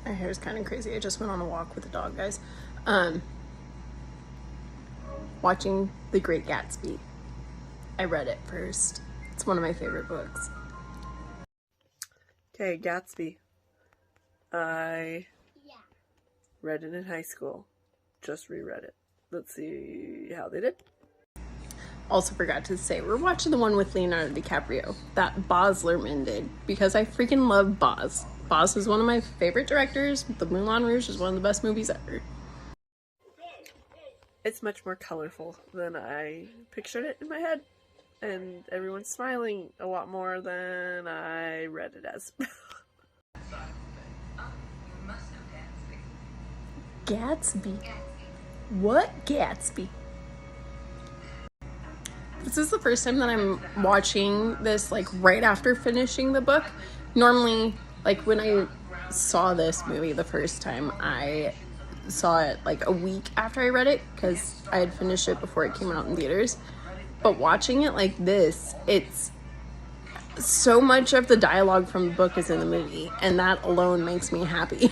My hair's kind of crazy. I just went on a walk with the dog, guys. Watching The Great Gatsby. I read it first. It's one of my favorite books. Okay, Gatsby. I read it in high school. Just reread it. Let's see how they did. Also forgot to say, we're watching the one with Leonardo DiCaprio that Baz Luhrmann did, because I freaking love Baz. Baz is one of my favorite directors. The Moulin Rouge is one of the best movies ever. It's much more colorful than I pictured it in my head. And everyone's smiling a lot more than I read it as. Gatsby? What Gatsby? This is the first time that I'm watching this like right after finishing the book. Normally, like when I saw this movie the first time, I saw it like a week after I read it because I had finished it before it came out in theaters. But watching it like this, it's so much of the dialogue from the book is in the movie, and that alone makes me happy.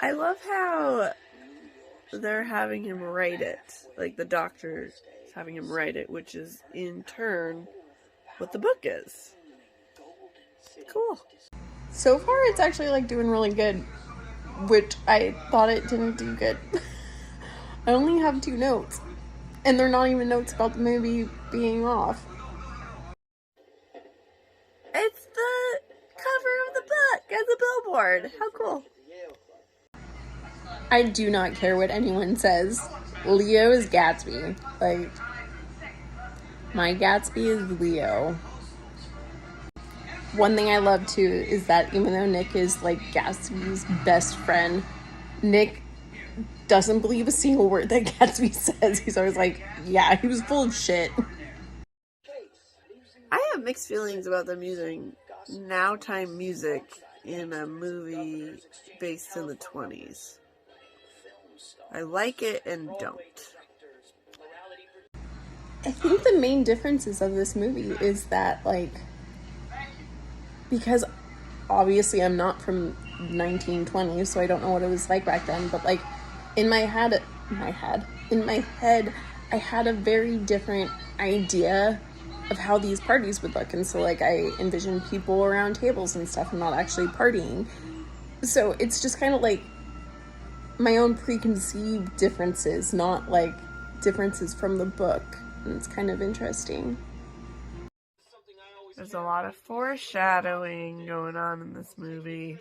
I love how they're having him write it, like the doctor's having him write it, which is in turn what the book is. Cool. So far it's actually like doing really good, which I thought it didn't do good. I only have 2 notes, and they're not even notes about the movie being off. It's the cover of the book as a billboard. How cool. I do not care what anyone says. Leo is Gatsby. Like, my Gatsby is Leo. One thing I love too is that even though Nick is like Gatsby's best friend, Nick doesn't believe a single word that Gatsby says. He's always like, yeah, he was full of shit. I have mixed feelings about them using now time music in a movie based in the 20s. I like it and don't. I think the main differences of this movie is that, like, because obviously I'm not from 1920s, so I don't know what it was like back then, but like in my head, I had a very different idea of how these parties would look, and so like I envisioned people around tables and stuff and not actually partying. So it's just kind of like my own preconceived differences, not like differences from the book, and it's kind of interesting. There's a lot of foreshadowing going on in this movie.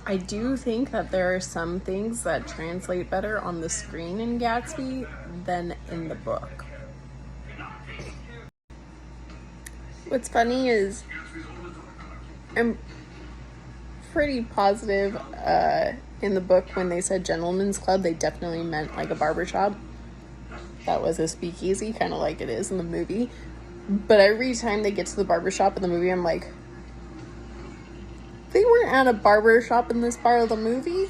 I do think that there are some things that translate better on the screen in Gatsby than in the book. What's funny is I'm pretty positive in the book when they said gentleman's club, they definitely meant like a barbershop. That was a speakeasy, kind of like it is in the movie. But every time they get to the barbershop in the movie, I'm like, they weren't at a barbershop in this part of the movie?